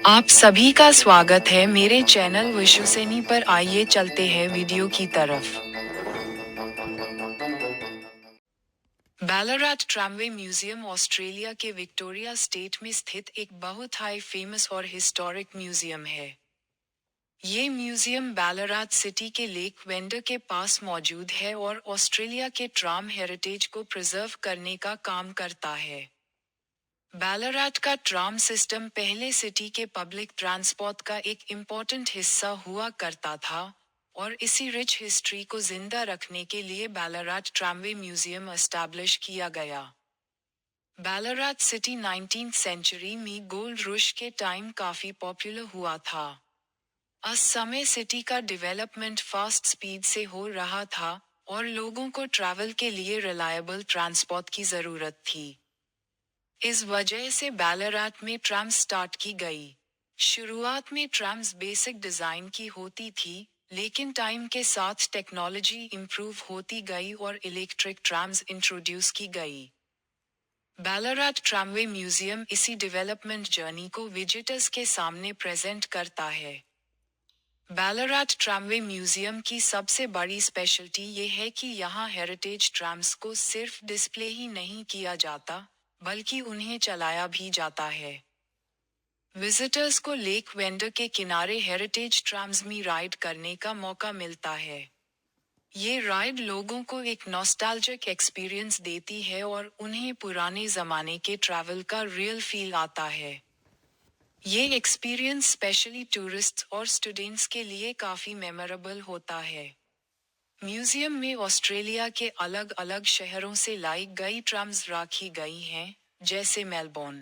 आप सभी का स्वागत है मेरे चैनल विश्वसनीय पर। आइए चलते हैं वीडियो की तरफ। बैलराट ट्रामवे म्यूजियम ऑस्ट्रेलिया के विक्टोरिया स्टेट में स्थित एक बहुत हाई फेमस और हिस्टोरिक म्यूजियम है। ये म्यूजियम बैलराट सिटी के लेक वेंडर के पास मौजूद है और ऑस्ट्रेलिया के ट्राम हेरिटेज को प्रिजर्व करने का काम करता है। बैलराट का ट्राम सिस्टम पहले सिटी के पब्लिक ट्रांसपोर्ट का एक इम्पोर्टेंट हिस्सा हुआ करता था, और इसी रिच हिस्ट्री को जिंदा रखने के लिए बैलराट ट्रामवे म्यूजियम एस्टैब्लिश किया गया। बैलराट सिटी 19th सेंचुरी में गोल्ड रुश के टाइम काफी पॉपुलर हुआ था। उस समय सिटी का डेवलपमेंट फास्ट स्पीड से हो रहा था, और लोगों को ट्रैवल के लिए रिलायबल ट्रांसपोर्ट की जरूरत थी। इस वजह से बैलराट में ट्राम स्टार्ट की गई। शुरुआत में ट्राम्स बेसिक डिजाइन की होती थी, लेकिन टाइम के साथ टेक्नोलॉजी इम्प्रूव होती गई और इलेक्ट्रिक ट्राम्स इंट्रोड्यूस की गई। बैलराट ट्रामवे म्यूजियम इसी डेवलपमेंट जर्नी को विजिटर्स के सामने प्रेजेंट करता है। बैलराट ट्रामवे म्यूजियम की सबसे बड़ी स्पेशलिटी ये है कि यहाँ हेरिटेज ट्राम्स को सिर्फ डिस्प्ले ही नहीं किया जाता, बल्कि उन्हें चलाया भी जाता है। विजिटर्स को लेक वेंडर के किनारे हेरिटेज ट्राम्स में राइड करने का मौका मिलता है। ये राइड लोगों को एक नॉस्टैल्जिक एक्सपीरियंस देती है और उन्हें पुराने जमाने के ट्रैवल का रियल फील आता है। ये एक्सपीरियंस स्पेशली टूरिस्ट्स और स्टूडेंट्स के लिए काफी मेमोरेबल होता है। म्यूजियम में ऑस्ट्रेलिया के अलग अलग शहरों से लाई गई ट्राम्स रखी गई हैं, जैसे मेलबोर्न,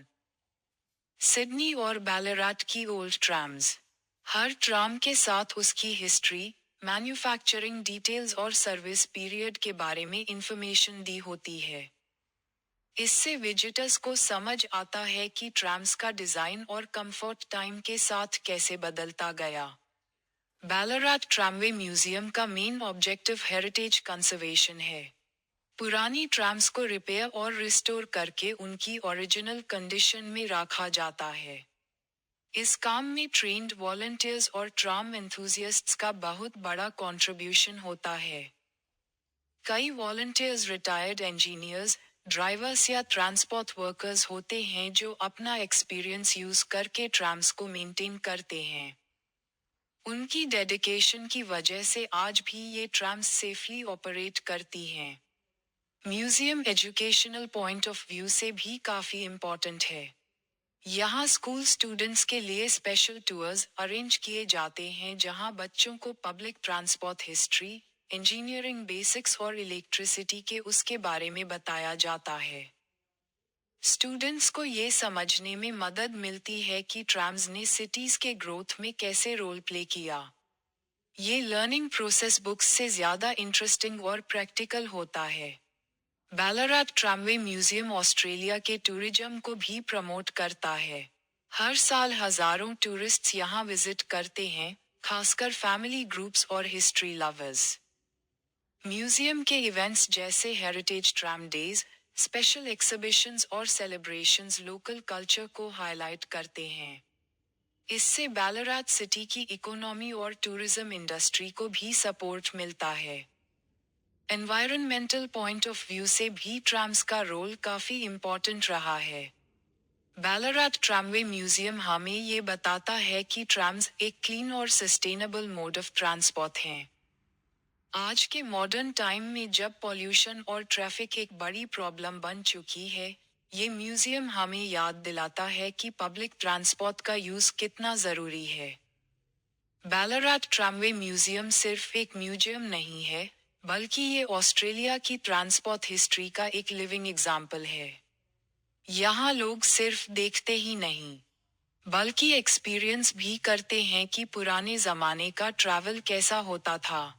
सिडनी और बैलराट की ओल्ड ट्राम्स। हर ट्राम के साथ उसकी हिस्ट्री, मैन्युफैक्चरिंग डिटेल्स और सर्विस पीरियड के बारे में इंफॉर्मेशन दी होती है। इससे विजिटर्स को समझ आता है कि ट्राम्स का डिजाइन और कंफर्ट टाइम के साथ कैसे बदलता गया। बैलराट ट्रामवे म्यूजियम का मेन ऑब्जेक्टिव हेरिटेज कंजर्वेशन है। पुरानी ट्राम्स को रिपेयर और रिस्टोर करके उनकी ओरिजिनल कंडीशन में रखा जाता है। इस काम में ट्रेन्ड वॉलंटियर्स और ट्राम एंथुसियास्ट्स का बहुत बड़ा कंट्रीब्यूशन होता है। कई वॉलंटियर्स रिटायर्ड इंजीनियर्स, ड्राइवर्स या ट्रांसपोर्ट वर्कर्स होते हैं जो अपना एक्सपीरियंस यूज करके ट्राम्स को मेंटेन करते हैं। उनकी डेडिकेशन की वजह से आज भी ये ट्राम्स सेफली ऑपरेट करती हैं। Museum educational point of view से भी काफी इम्पोर्टेंट है। यहाँ स्कूल स्टूडेंट्स के लिए स्पेशल टूर्स अरेंज किए जाते हैं जहाँ बच्चों को public transport history, engineering basics और इलेक्ट्रिसिटी के उसके बारे में बताया जाता है। स्टूडेंट्स को ये समझने में मदद मिलती है कि ट्राम्स ने सिटीज के ग्रोथ में कैसे रोल प्ले किया। ये लर्निंग प्रोसेस बुक्स से ज्यादा इंटरेस्टिंग और प्रैक्टिकल होता है। बैलराट ट्रामवे म्यूजियम ऑस्ट्रेलिया के टूरिज्म को भी प्रमोट करता है। हर साल हजारों टूरिस्ट्स यहाँ विजिट करते हैं, खासकर फैमिली ग्रुप्स और हिस्ट्री लवर्स। म्यूजियम के इवेंट्स जैसे heritage tram days, special exhibitions और सेलिब्रेशंस लोकल कल्चर को हाईलाइट करते हैं। इससे बैलराट सिटी की इकोनॉमी और टूरिज्म इंडस्ट्री को भी सपोर्ट मिलता है। एनवायरनमेंटल पॉइंट ऑफ व्यू से भी ट्राम्स का रोल काफी इम्पोर्टेंट रहा है। बैलराट ट्रामवे म्यूजियम हमें ये बताता है कि ट्राम्स एक क्लीन और सस्टेनेबल मोड ऑफ ट्रांसपोर्ट हैं। आज के मॉडर्न टाइम में जब पॉल्यूशन और ट्रैफिक एक बड़ी प्रॉब्लम बन चुकी है, ये म्यूजियम हमें याद दिलाता है कि पब्लिक ट्रांसपोर्ट का यूज कितना जरूरी है। बैलराट ट्रामवे म्यूजियम सिर्फ एक म्यूजियम नहीं है, बल्कि ये ऑस्ट्रेलिया की ट्रांसपोर्ट हिस्ट्री का एक लिविंग एग्जाम्पल है। यहाँ लोग सिर्फ देखते ही नहीं, बल्कि एक्सपीरियंस भी करते हैं कि पुराने जमाने का ट्रैवल कैसा होता था।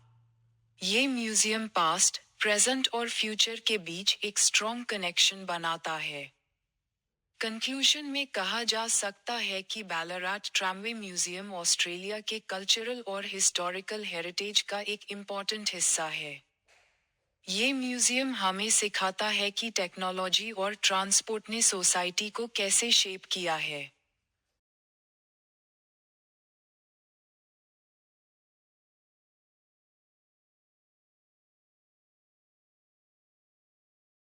ये म्यूजियम पास्ट, प्रेजेंट और फ्यूचर के बीच एक स्ट्रॉन्ग कनेक्शन बनाता है। कंक्लूजन में कहा जा सकता है कि बैलराट ट्रामवे म्यूजियम ऑस्ट्रेलिया के कल्चरल और हिस्टोरिकल हेरिटेज का एक इम्पोर्टेंट हिस्सा है। ये म्यूजियम हमें सिखाता है कि टेक्नोलॉजी और ट्रांसपोर्ट ने सोसाइटी को कैसे शेप किया है।